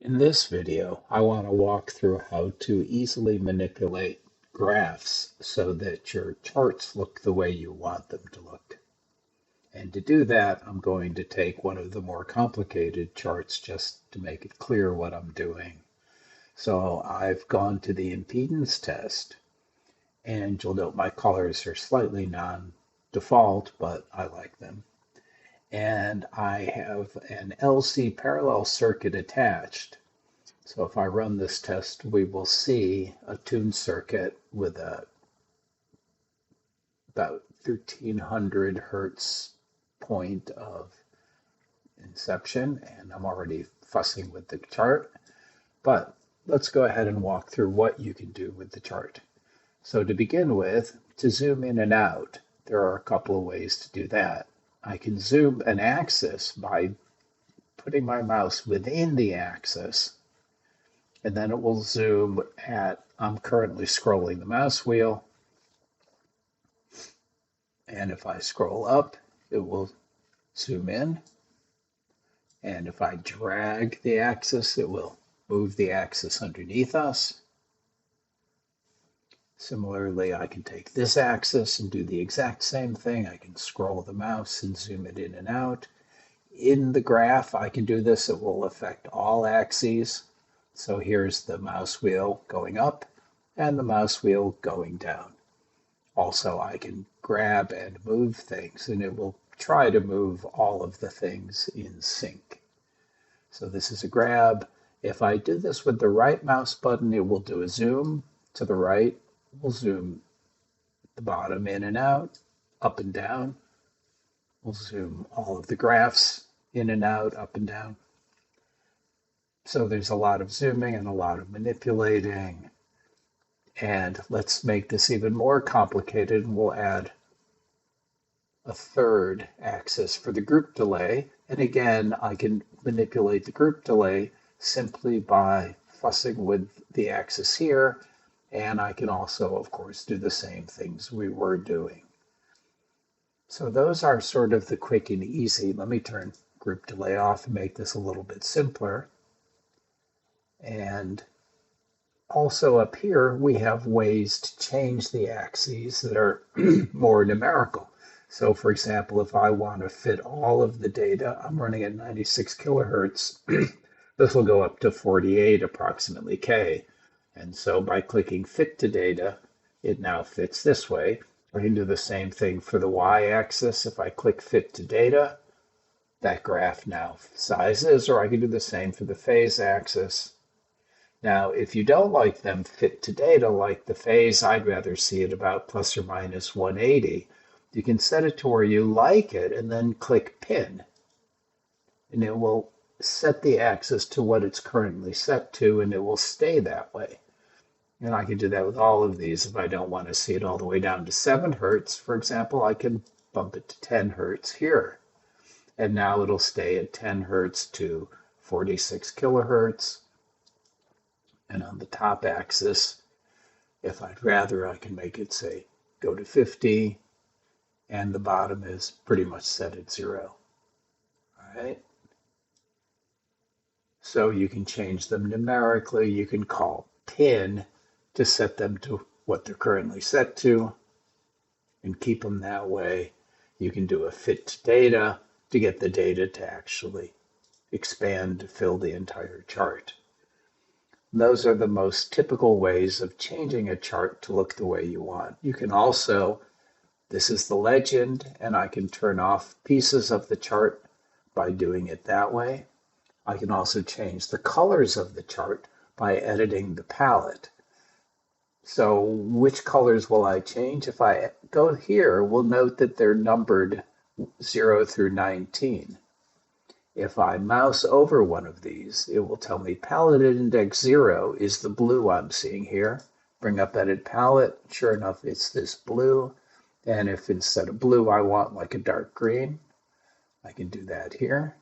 In this video, I want to walk through how to easily manipulate graphs so that your charts look the way you want them to look. And to do that, I'm going to take one of the more complicated charts just to make it clear what I'm doing. So I've gone to the impedance test, and you'll note my colors are slightly non-default, but I like them. And I have an LC parallel circuit attached. So if I run this test, we will see a tuned circuit with about 1300 hertz point of inception, and I'm already fussing with the chart. But let's go ahead and walk through what you can do with the chart. So to begin with, to zoom in and out, there are a couple of ways to do that. I can zoom an axis by putting my mouse within the axis, and then it will zoom at, I'm currently scrolling the mouse wheel, and if I scroll up, it will zoom in, and if I drag the axis, it will move the axis underneath us. Similarly, I can take this axis and do the exact same thing. I can scroll the mouse and zoom it in and out. In the graph, I can do this. It will affect all axes. So here's the mouse wheel going up and the mouse wheel going down. Also, I can grab and move things, and it will try to move all of the things in sync. So this is a grab. If I do this with the right mouse button, it will do a zoom to the right. We'll zoom the bottom in and out, up and down. We'll zoom all of the graphs in and out, up and down. So there's a lot of zooming and a lot of manipulating. And let's make this even more complicated, and we'll add a third axis for the group delay. And again, I can manipulate the group delay simply by fussing with the axis here. And I can also, of course, do the same things we were doing. So those are sort of the quick and easy. Let me turn group delay off and make this a little bit simpler. And also up here, we have ways to change the axes that are more numerical. So for example, if I want to fit all of the data, I'm running at 96 kilohertz. This will go up to 48 approximately K. And so by clicking Fit to Data, it now fits this way. I can do the same thing for the y-axis. If I click Fit to Data, that graph now sizes, or I can do the same for the phase axis. Now, if you don't like them fit to data like the phase, I'd rather see it about plus or minus 180. You can set it to where you like it and then click Pin. And it will set the axis to what it's currently set to, and it will stay that way. And I can do that with all of these. If I don't want to see it all the way down to 7 hertz, for example, I can bump it to 10 hertz here. And now it'll stay at 10 hertz to 46 kilohertz. And on the top axis, if I'd rather, I can make it say go to 50, and the bottom is pretty much set at 0. All right. So you can change them numerically. You can call pin to set them to what they're currently set to and keep them that way. You can do a fit to data to get the data to actually expand to fill the entire chart. Those are the most typical ways of changing a chart to look the way you want. You can also, this is the legend, and I can turn off pieces of the chart by doing it that way. I can also change the colors of the chart by editing the palette. So which colors will I change? If I go here, we'll note that they're numbered 0 through 19. If I mouse over one of these, it will tell me palette index 0 is the blue I'm seeing here. Bring up edit palette. Sure enough, it's this blue. And if instead of blue, I want like a dark green, I can do that here.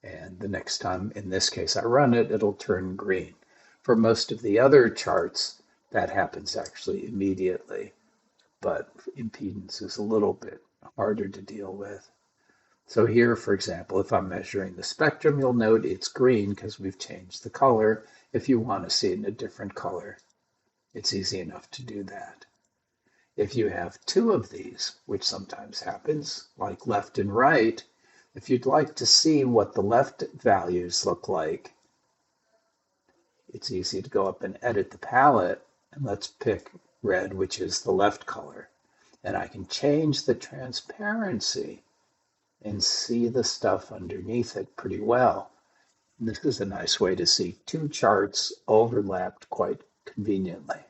And the next time, in this case, I run it, it'll turn green. For most of the other charts, that happens actually immediately. But impedance is a little bit harder to deal with. So here, for example, if I'm measuring the spectrum, you'll note it's green because we've changed the color. If you want to see it in a different color, it's easy enough to do that. If you have two of these, which sometimes happens, like left and right, if you'd like to see what the left values look like, it's easy to go up and edit the palette, and let's pick red, which is the left color. And I can change the transparency and see the stuff underneath it pretty well. And this is a nice way to see two charts overlapped quite conveniently.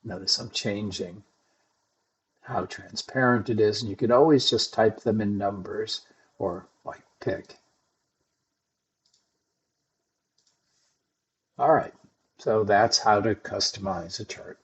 Notice I'm changing how transparent it is, and you could always just type them in numbers or like pick. All right, so that's how to customize a chart.